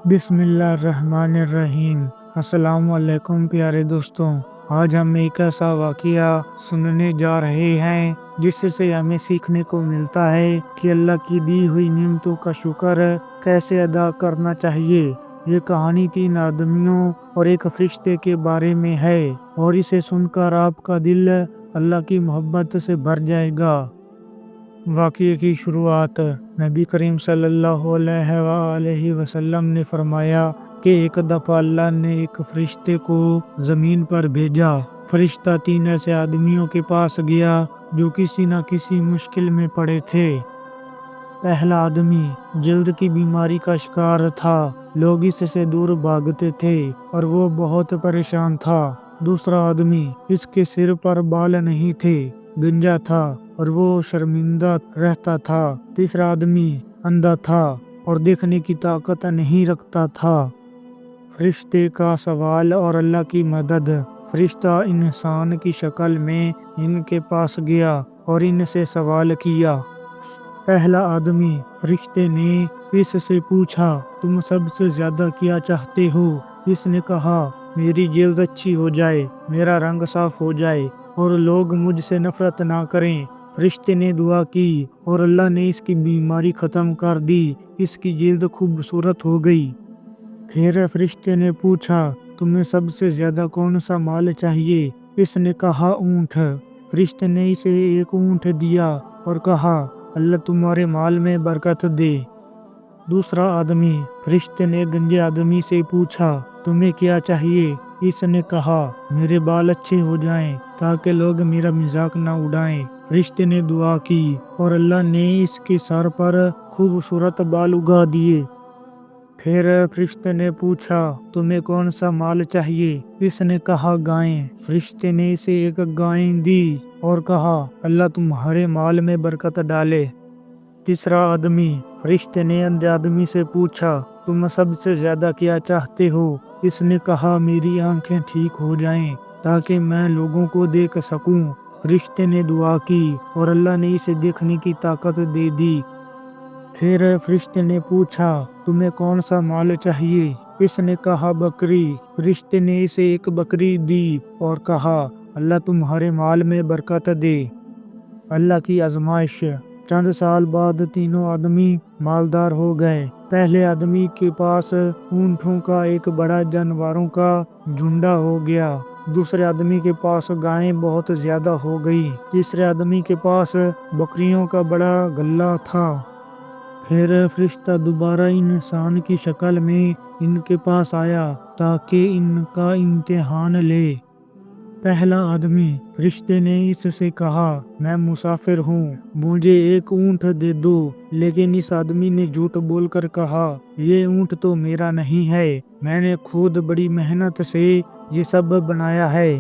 بسم اللہ الرحمن الرحیم۔ السلام علیکم پیارے دوستوں، آج ہم ایک ایسا واقعہ سننے جا رہے ہیں جس سے ہمیں سیکھنے کو ملتا ہے کہ اللہ کی دی ہوئی نعمتوں کا شکر کیسے ادا کرنا چاہیے۔ یہ کہانی 3 آدمیوں اور ایک فرشتے کے بارے میں ہے، اور اسے سن کر آپ کا دل اللہ کی محبت سے بھر جائے گا۔ واقعے کی شروعات نبی کریم صلی اللہ علیہ وآلہ وسلم نے فرمایا کہ ایک دفعہ اللہ نے ایک فرشتے کو زمین پر بھیجا۔ فرشتہ 3 ایسے آدمیوں کے پاس گیا جو کسی نہ کسی مشکل میں پڑے تھے۔ پہلا آدمی جلد کی بیماری کا شکار تھا، لوگ اس سے دور بھاگتے تھے اور وہ بہت پریشان تھا۔ دوسرا آدمی، اس کے سر پر بال نہیں تھے، گنجا تھا اور وہ شرمندہ رہتا تھا۔ تیسرا آدمی اندھا تھا اور دیکھنے کی طاقت نہیں رکھتا تھا۔ فرشتے کا سوال اور اللہ کی مدد۔ فرشتہ انسان کی شکل میں ان کے پاس گیا اور ان سے سوال کیا۔ پہلا آدمی، فرشتے نے اس سے پوچھا، تم سب سے زیادہ کیا چاہتے ہو؟ اس نے کہا، میری جلد اچھی ہو جائے، میرا رنگ صاف ہو جائے اور لوگ مجھ سے نفرت نہ کریں۔ فرشتے نے دعا کی اور اللہ نے اس کی بیماری ختم کر دی، اس کی جلد خوبصورت ہو گئی۔ پھر فرشتے نے پوچھا، تمہیں سب سے زیادہ کون سا مال چاہیے؟ اس نے کہا، اونٹ۔ فرشتے نے اسے ایک اونٹ دیا اور کہا، اللہ تمہارے مال میں برکت دے۔ دوسرا آدمی، فرشتے نے گنجے آدمی سے پوچھا، تمہیں کیا چاہیے؟ اس نے کہا، میرے بال اچھے ہو جائیں تاکہ لوگ میرا مذاق نہ اڑائیں۔ فرشتے نے دعا کی اور اللہ نے اس کے سر پر خوبصورت بال اگا دیے۔ پھر فرشتے نے پوچھا، تمہیں کون سا مال چاہیے؟ اس نے کہا، گائیں۔ فرشتے نے اسے ایک گائیں دی اور کہا، اللہ تمہارے مال میں برکت ڈالے۔ تیسرا آدمی، فرشتے نے اندھے آدمی سے پوچھا، تم سب سے زیادہ کیا چاہتے ہو؟ اس نے کہا، میری آنکھیں ٹھیک ہو جائیں تاکہ میں لوگوں کو دیکھ سکوں۔ فرشتے نے دعا کی اور اللہ نے اسے دیکھنے کی طاقت دے دی۔ پھر فرشتے نے پوچھا، تمہیں کون سا مال چاہیے؟ اس نے کہا، بکری۔ فرشتے نے اسے ایک بکری دی اور کہا، اللہ تمہارے مال میں برکت دے۔ اللہ کی آزمائش۔ چند سال بعد تینوں آدمی مالدار ہو گئے۔ پہلے آدمی کے پاس اونٹوں کا ایک بڑا جانوروں کا جھنڈ ہو گیا۔ دوسرے آدمی کے پاس گائیں بہت زیادہ ہو گئی۔ تیسرے آدمی کے پاس بکریوں کا بڑا گلہ تھا۔ پھر فرشتہ دوبارہ انسان کی شکل میں ان کے پاس آیا تاکہ ان کا امتحان لے۔ پہلا آدمی، فرشتے نے اس سے کہا، میں مسافر ہوں، مجھے ایک اونٹ دے دو۔ لیکن اس آدمی نے جھوٹ بول کر کہا، یہ اونٹ تو میرا نہیں ہے، میں نے خود بڑی محنت سے یہ سب بنایا ہے۔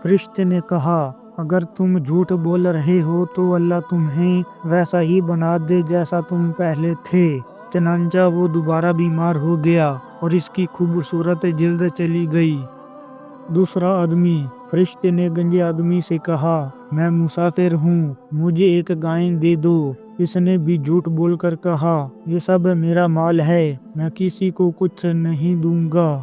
فرشتے نے کہا، اگر تم جھوٹ بول رہے ہو تو اللہ تمہیں ویسا ہی بنا دے جیسا تم پہلے تھے۔ چنانچہ وہ دوبارہ بیمار ہو گیا اور اس کی خوبصورت جلد چلی گئی۔ دوسرا آدمی، فرشتے نے گنجے آدمی سے کہا، میں مسافر ہوں، مجھے ایک گائیں دے دو۔ اس نے بھی جھوٹ بول کر کہا، یہ سب میرا مال ہے، میں کسی کو کچھ نہیں دوں گا۔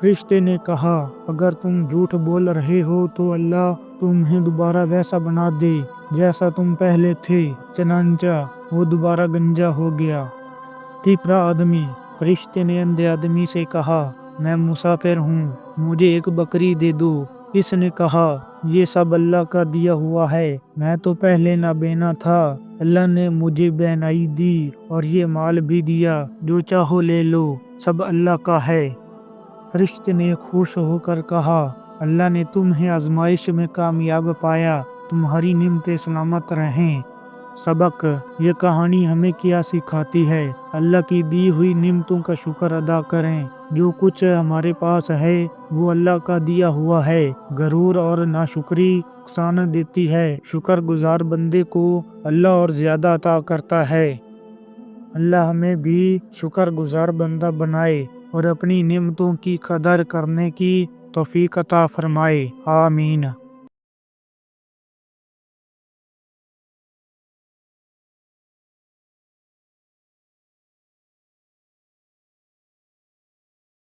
فرشتے نے کہا، اگر تم جھوٹ بول رہے ہو تو اللہ تمہیں دوبارہ ویسا بنا دے جیسا تم پہلے تھے۔ چنانچہ وہ دوبارہ گنجا ہو گیا۔ تیسرا آدمی، فرشتے نے اندھے آدمی سے کہا، میں مسافر ہوں، مجھے ایک بکری دے دو۔ اس نے کہا، یہ سب اللہ کا دیا ہوا ہے، میں تو پہلے نابینا تھا، اللہ نے مجھے بینائی دی اور یہ مال بھی دیا، جو چاہو لے لو، سب اللہ کا ہے۔ فرشتے نے خوش ہو کر کہا، اللہ نے تمہیں آزمائش میں کامیاب پایا، تمہاری نعمتیں سلامت رہیں۔ سبق: یہ کہانی ہمیں کیا سکھاتی ہے؟ اللہ کی دی ہوئی نعمتوں کا شکر ادا کریں۔ جو کچھ ہمارے پاس ہے وہ اللہ کا دیا ہوا ہے۔ غرور اور ناشکری نقصان دیتی ہے، شکر گزار بندے کو اللہ اور زیادہ عطا کرتا ہے۔ اللہ ہمیں بھی شکر گزار بندہ بنائے اور اپنی نعمتوں کی قدر کرنے کی توفیق عطا فرمائے۔ آمین۔